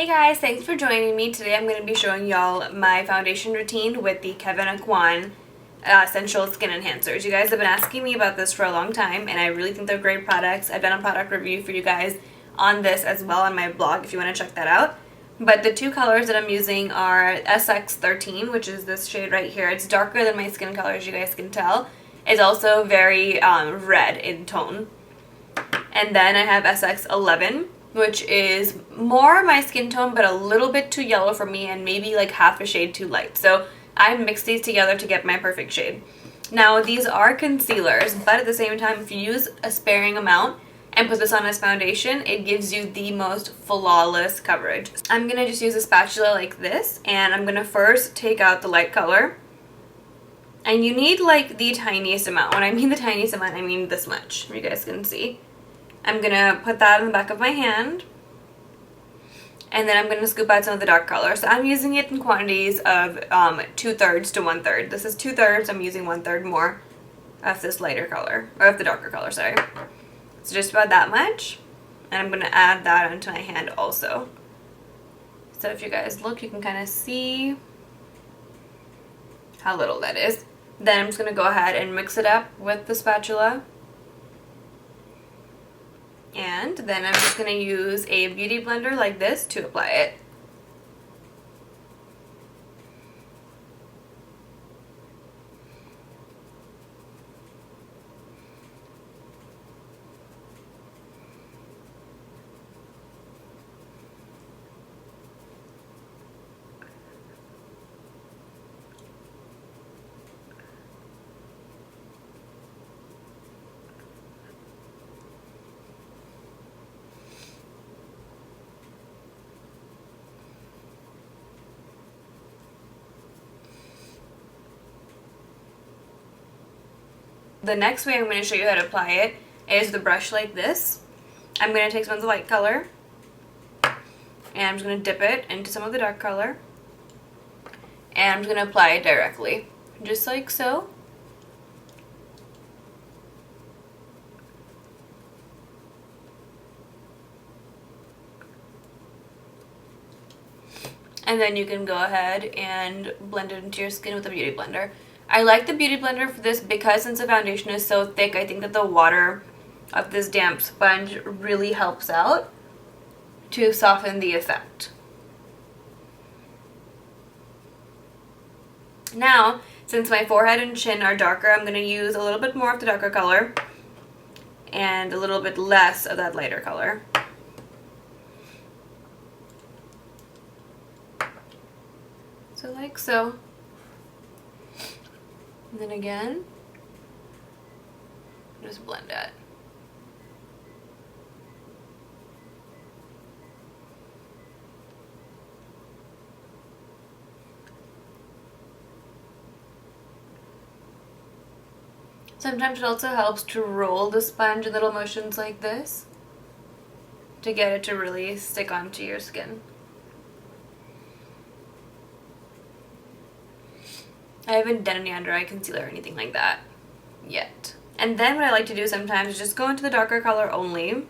Hey guys, thanks for joining me. Today I'm going to be showing y'all my foundation routine with the Kevyn Aucoin Essential Skin Enhancers. You guys have been asking me about this for a long time, and I really think they're great products. I've done a product review for you guys on this as well on my blog if you want to check that out. But the two colors that I'm using are SX13, which is this shade right here. It's darker than my skin color, as you guys can tell. It's also very red in tone. And then I have SX11, which is more my skin tone, but a little bit too yellow for me and maybe like half a shade too light. So I mixed these together to get my perfect shade. Now these are concealers, but at the same time, if you use a sparing amount and put this on as foundation, it gives you the most flawless coverage. I'm gonna just use a spatula like this, and I'm gonna first take out the light color. And you need like the tiniest amount. When I mean the tiniest amount, I mean this much, you guys can see. I'm going to put that in the back of my hand, and then I'm going to scoop out some of the dark color. So I'm using it in quantities of 2/3 to 1/3. This is 2/3, I'm using 1/3 more of this lighter color, or of the darker color, sorry. So just about that much, and I'm going to add that onto my hand also. So if you guys look, you can kind of see how little that is. Then I'm just going to go ahead and mix it up with the spatula. And then I'm just going to use a beauty blender like this to apply it. The next way I'm going to show you how to apply it is the brush like this. I'm going to take some of the light color, and I'm just going to dip it into some of the dark color, and I'm just going to apply it directly, just like so. And then you can go ahead and blend it into your skin with a beauty blender. I like the beauty blender for this because since the foundation is so thick, I think that the water of this damp sponge really helps out to soften the effect. Now, since my forehead and chin are darker, I'm going to use a little bit more of the darker color and a little bit less of that lighter color. So like so. And then again, just blend it. Sometimes it also helps to roll the sponge in little motions like this to get it to really stick onto your skin. I haven't done any under eye concealer or anything like that yet. And then what I like to do sometimes is just go into the darker color only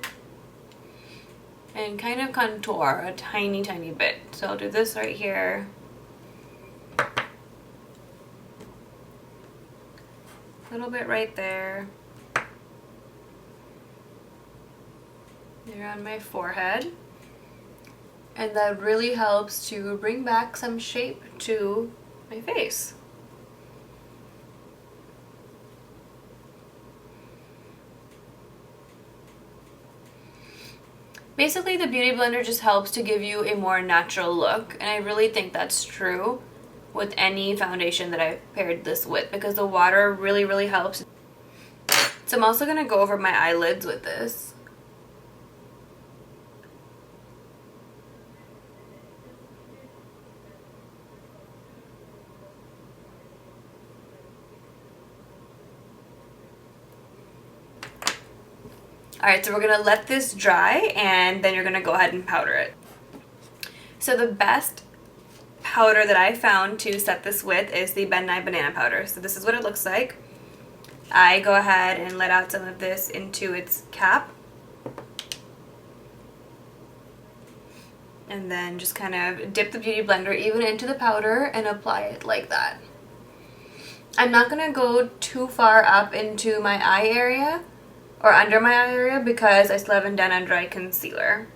and kind of contour a tiny, tiny bit. So I'll do this right here. A little bit right there. There on my forehead. And that really helps to bring back some shape to my face. Basically, the beauty blender just helps to give you a more natural look, and I really think that's true with any foundation that I've paired this with because the water really, really helps. So I'm also going to go over my eyelids with this. Alright, so we're going to let this dry, and then you're going to go ahead and powder it. So the best powder that I found to set this with is the Ben Nye Banana Powder. So this is what it looks like. I go ahead and let out some of this into its cap. And then just kind of dip the Beauty Blender even into the powder and apply it like that. I'm not going to go too far up into my eye area or under my eye area because I still haven't done a dry concealer.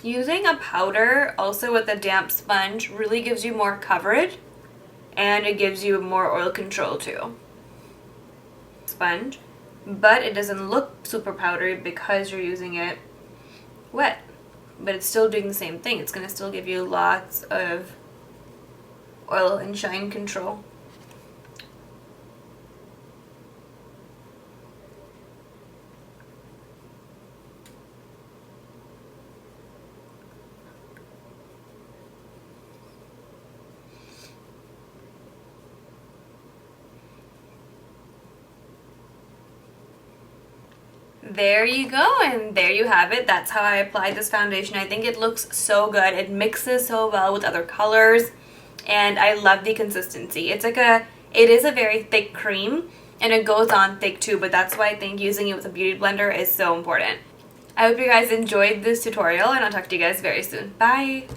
Using a powder also with a damp sponge really gives you more coverage and it gives you more oil control too. Sponge, but it doesn't look super powdery because you're using it wet, but it's still doing the same thing. It's going to still give you lots of oil and shine control. There you go, and there you have it. That's how I applied this foundation. I think it looks so good. It mixes so well with other colors, and I love the consistency. It is a very thick cream, and it goes on thick too, but that's why I think using it with a beauty blender is so important. I hope you guys enjoyed this tutorial, and I'll talk to you guys very soon. Bye!